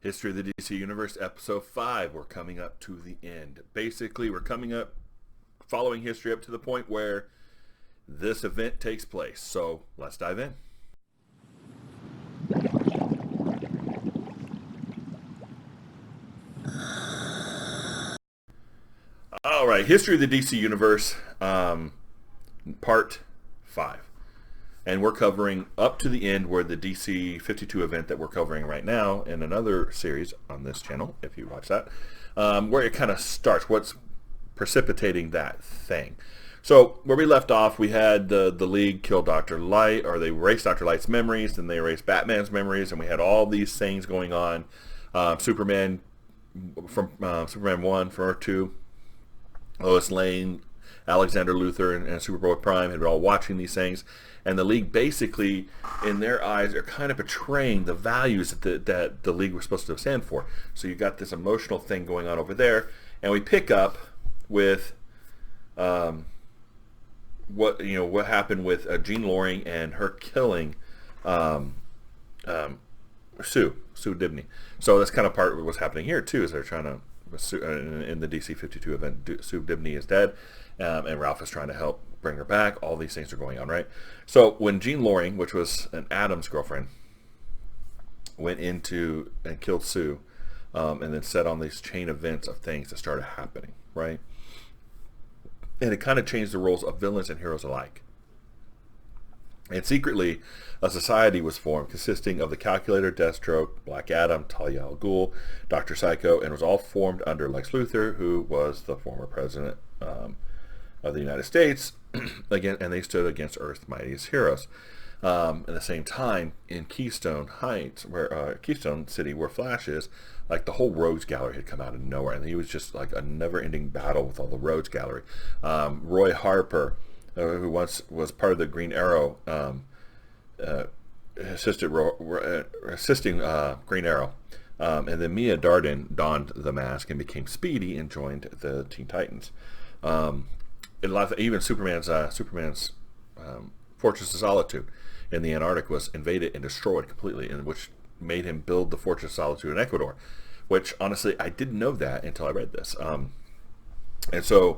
History of the DC Universe, Episode 5. We're coming up to the end. Basically, we're coming up, following history up to the point where this event takes place. So, let's dive in. All right, History of the DC Universe, Part 5. And we're covering up to the end where the DC 52 event that we're covering right now in another series on this channel, if you watch that, where it kind of starts, what's precipitating that thing. So where we left off, we had the League kill Dr. Light, or they erased Dr. Light's memories, then they erased Batman's memories, and we had all these things going on. Superman from Superman 1, from Earth 2, Lois Lane, Alexander Luthor, and Superboy Prime had been all watching these things. And the League basically, in their eyes, are kind of betraying the values that the League was supposed to stand for. So you got this emotional thing going on over there. And we pick up with what happened with Jean Loring and her killing Sue Dibney. So that's kind of part of what's happening here, too, is they're trying to, in the DC 52 event, Sue Dibney is dead, and Ralph is trying to help bring her back. All these things are going on, right? So when Jean Loring, which was an Adam's girlfriend, went into and killed Sue, and then set on these chain events of things that started happening, right? And it kind of changed the roles of villains and heroes alike. And secretly, a society was formed consisting of the Calculator, Deathstroke, Black Adam, Talia al Ghul, Dr. Psycho, and it was all formed under Lex Luthor, who was the former president of the United States, again, and they stood against Earth's mightiest heroes. At the same time, in Keystone Heights, where Keystone City, where Flash is, like the whole Rogues Gallery had come out of nowhere, and he was just like a never-ending battle with all the Rogues Gallery. Roy Harper, who once was part of the Green Arrow, assisting Green Arrow, and then Mia Darden donned the mask and became Speedy and joined the Teen Titans. Even Superman's Fortress of Solitude in the Antarctic was invaded and destroyed completely, and which made him build the Fortress of Solitude in Ecuador, which honestly I didn't know that until I read this. And so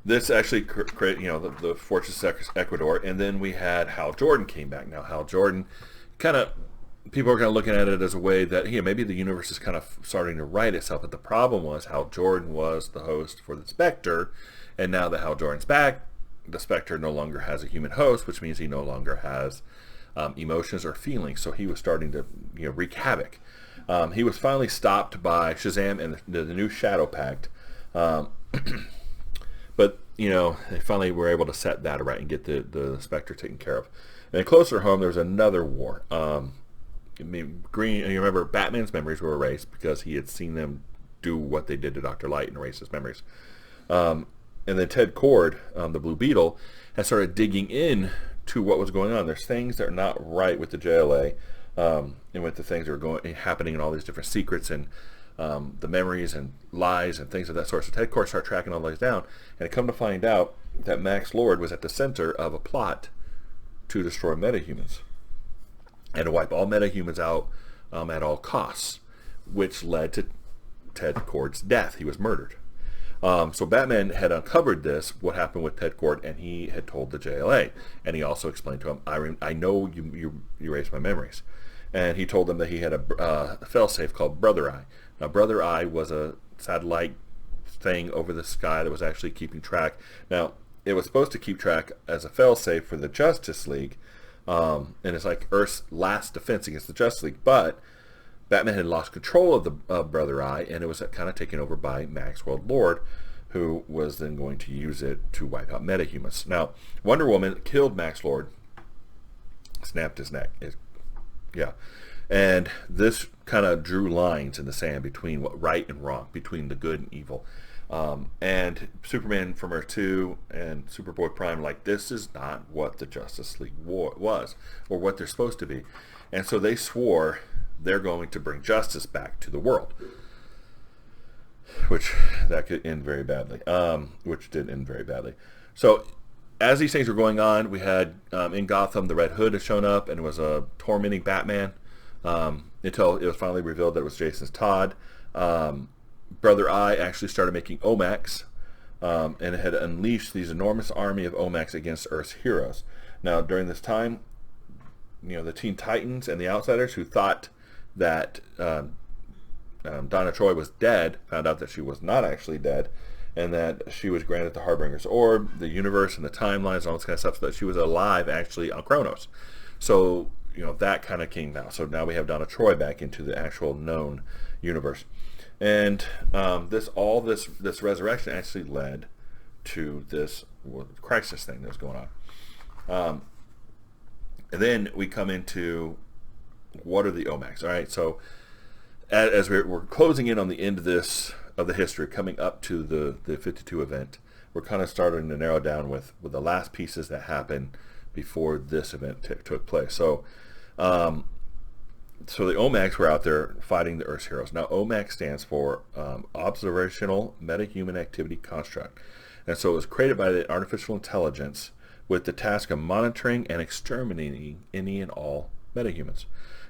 this actually created, the Fortress of Ecuador, and then we had Hal Jordan came back. Now Hal Jordan, people are kind of looking at it as a way that maybe the universe is kind of starting to right itself. But the problem was Hal Jordan was the host for the Spectre, and now that Hal Jordan's back, the Spectre no longer has a human host, which means he no longer has emotions or feelings. So he was starting to wreak havoc. He was finally stopped by Shazam and the new Shadow Pact. But they finally were able to set that right and get the Spectre taken care of. And closer home, there's another war. Green. You remember Batman's memories were erased because he had seen them do what they did to Dr. Light and erase his memories. And then Ted Kord, the Blue Beetle, has started digging in to what was going on. There's things that are not right with the JLA, and with the things that are happening and all these different secrets and the memories and lies and things of that sort. So Ted Kord started tracking all those down, and it come to find out that Max Lord was at the center of a plot to destroy metahumans and to wipe all metahumans out at all costs, which led to Ted Kord's death. He was murdered. So Batman had uncovered what happened with Ted Kord, and he had told the JLA, and he also explained to him, I know you erased my memories. And he told them that he had a failsafe called Brother Eye. Now, Brother Eye was a satellite thing over the sky that was actually keeping track. Now, it was supposed to keep track as a failsafe for the Justice League, and it's like Earth's last defense against the Justice League, but Batman had lost control of the Brother Eye, and it was kind of taken over by Maxwell Lord, who was then going to use it to wipe out metahumans. Now, Wonder Woman killed Max Lord, snapped his neck. And this kind of drew lines in the sand between what right and wrong, between the good and evil. And Superman from Earth 2 and Superboy Prime, this is not what the Justice League was, or what they're supposed to be. And so they swore they're going to bring justice back to the world, which that could end very badly, which did end very badly. So as these things were going on, we had in Gotham, the Red Hood had shown up and was tormenting Batman. until it was finally revealed that it was Jason's Todd. Brother Eye actually started making Omacs, and it had unleashed these enormous army of Omacs against Earth's heroes. Now, during this time, the Teen Titans and the Outsiders, who thought that Donna Troy was dead, found out that she was not actually dead, and that she was granted the Harbinger's Orb, the universe and the timelines and all this kind of stuff, so that she was alive actually on Kronos. So, that kind of came now. So now we have Donna Troy back into the actual known universe. And this resurrection actually led to this crisis thing that was going on. And then we come into, what are the Omacs? All right, so as we're closing in on the end of the history, coming up to the 52 event, we're kind of starting to narrow down with the last pieces that happened before this event took place. So the Omacs were out there fighting the Earth's heroes. Now, Omac stands for Observational Metahuman Activity Construct. And so it was created by the artificial intelligence with the task of monitoring and exterminating any and all metahumans.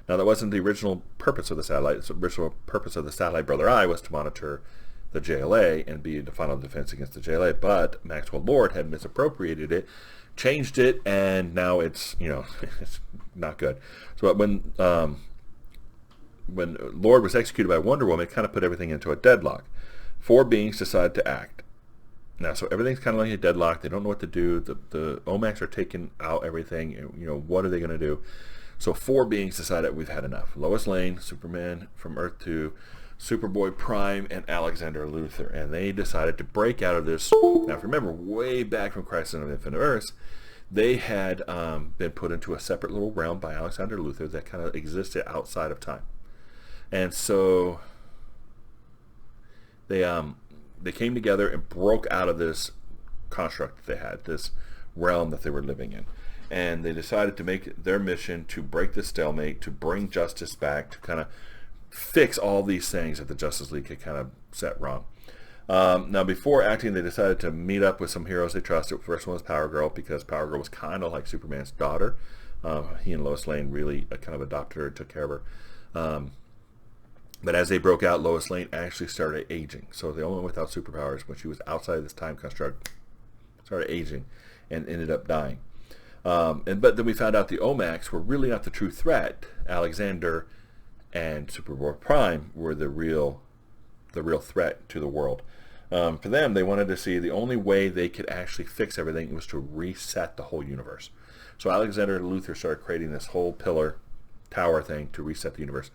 Now, that wasn't the original purpose of the satellite. The original purpose of the satellite Brother Eye was to monitor the JLA and be the final defense against the JLA, but Maxwell Lord had misappropriated it, changed it, and now it's it's not good. So when Lord was executed by Wonder Woman, it kind of put everything into a deadlock. 4 beings decided to act. Now, so everything's kind of like a deadlock. They don't know what to do. The Omacs are taking out everything. What are they going to do? So 4 beings decided we've had enough. Lois Lane, Superman from Earth 2, Superboy Prime, and Alexander Luthor. And they decided to break out of this. Now, if you remember, way back from Crisis on Infinite Earths, they had been put into a separate little realm by Alexander Luthor that kind of existed outside of time. And so they came together and broke out of this construct that they had, this realm that they were living in. And they decided to make their mission to break the stalemate, to bring justice back, to kind of fix all these things that the Justice League had kind of set wrong. Now, before acting, they decided to meet up with some heroes they trusted. The first one was Power Girl, because Power Girl was kind of like Superman's daughter. He and Lois Lane really kind of adopted her, took care of her. But as they broke out, Lois Lane actually started aging. So the only one without superpowers, when she was outside of this time construct, started aging and ended up dying. But then we found out the Omacs were really not the true threat. Alexander and Superboy Prime were the real threat to the world. For them, they wanted to see the only way they could actually fix everything was to reset the whole universe. So Alexander Luthor started creating this whole pillar tower thing to reset the universe.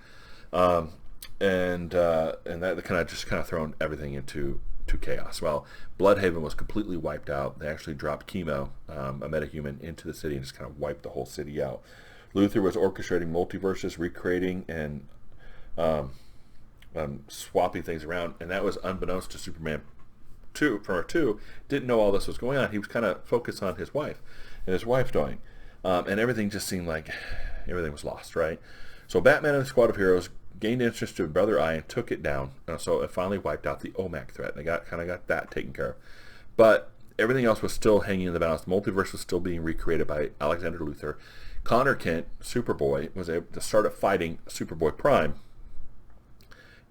And that kind of thrown everything into chaos. Well, Bloodhaven was completely wiped out. They actually dropped Chemo, a metahuman, into the city and just kind of wiped the whole city out. Luthor was orchestrating multiverses, recreating and swapping things around, and that was unbeknownst to Superman 2. From Earth 2, didn't know all this was going on. He was kind of focused on his wife and his wife dying, and everything just seemed like everything was lost, right? So Batman and the squad of heroes gained interest to Brother Eye and took it down. So it finally wiped out the Omac threat. They got that taken care of. But everything else was still hanging in the balance. The multiverse was still being recreated by Alexander Luthor. Connor Kent, Superboy, was able to start fighting Superboy Prime,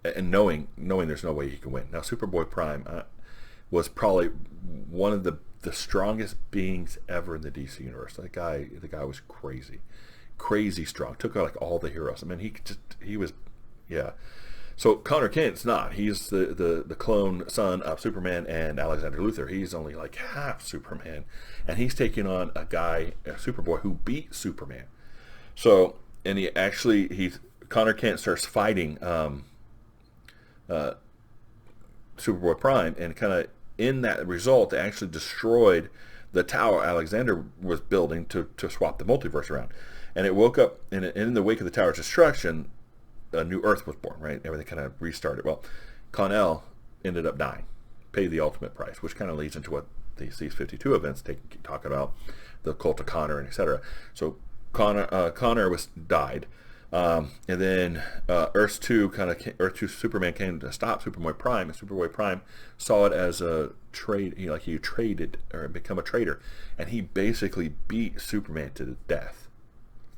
and knowing there's no way he can win. Now, Superboy Prime was probably one of the strongest beings ever in the DC universe. The guy was crazy strong. Took out like all the heroes. I mean, he was. Yeah. So Connor Kent's not. He's the clone son of Superman and Alexander Luthor. He's only like half Superman. And he's taking on a guy, Superboy, who beat Superman. So, and Connor Kent starts fighting Superboy Prime, and kind of in that result, they actually destroyed the tower Alexander was building to swap the multiverse around. And it woke up, and in the wake of the tower's destruction, a new Earth was born, right? Everything kind of restarted. Well, Con-El ended up dying, paid the ultimate price, which kind of leads into what these 52 events talk about, the cult of Connor and etc. So Connor died, and then Earth 2 Superman came to stop Superboy Prime, and Superboy Prime saw it as a trade. He traded or become a traitor, and he basically beat Superman to death.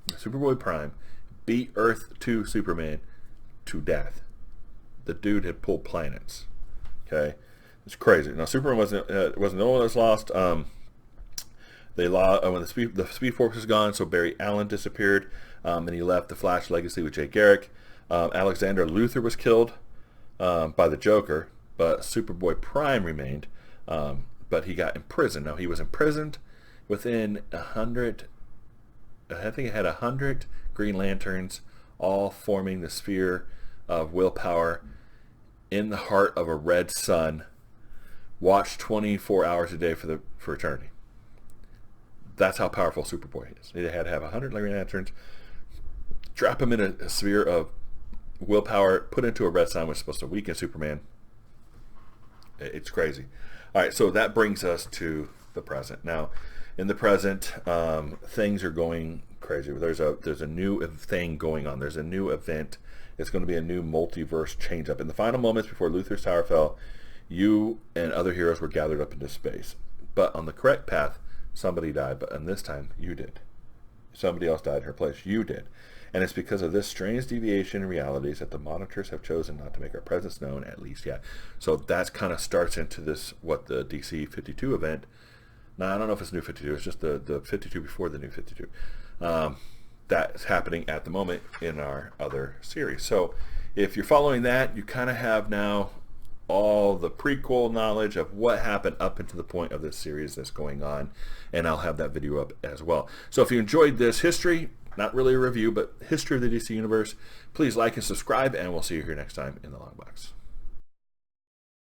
Superboy Prime beat Earth 2 Superman to death. The dude had pulled planets. Okay, it's crazy. Now Superman wasn't the only one that was lost. They lost when the Speed Force was gone, so Barry Allen disappeared, and he left the Flash legacy with Jay Garrick. Alexander Luthor was killed by the Joker, but Superboy Prime remained, but he got imprisoned. Now he was imprisoned within 100. I think it had 100 Green Lanterns, all forming the sphere of willpower in the heart of a red sun, watched 24 hours a day for eternity. That's how powerful Superboy is. They had to have 100 Green Lanterns, drop him in a sphere of willpower, put into a red sun, which is supposed to weaken Superman. It's crazy. All right, so that brings us to the present. Now, in the present, things are going crazy. There's a new thing going on. There's a new event. It's going to be a new multiverse change-up. In the final moments before Luthor's tower fell, you and other heroes were gathered up into space. But on the correct path, somebody died. But on this time, you did. Somebody else died in her place. You did. And it's because of this strange deviation in realities that the monitors have chosen not to make our presence known, at least yet. So that kind of starts into this, what the DC 52 event. Now, I don't know if it's New 52. It's just the 52 before the New 52. That's happening at the moment in our other series. So if you're following that, you kind of have now all the prequel knowledge of what happened up into the point of this series that's going on. And I'll have that video up as well. So if you enjoyed this history, not really a review, but history of the DC Universe, please like and subscribe, and we'll see you here next time in the Long Box.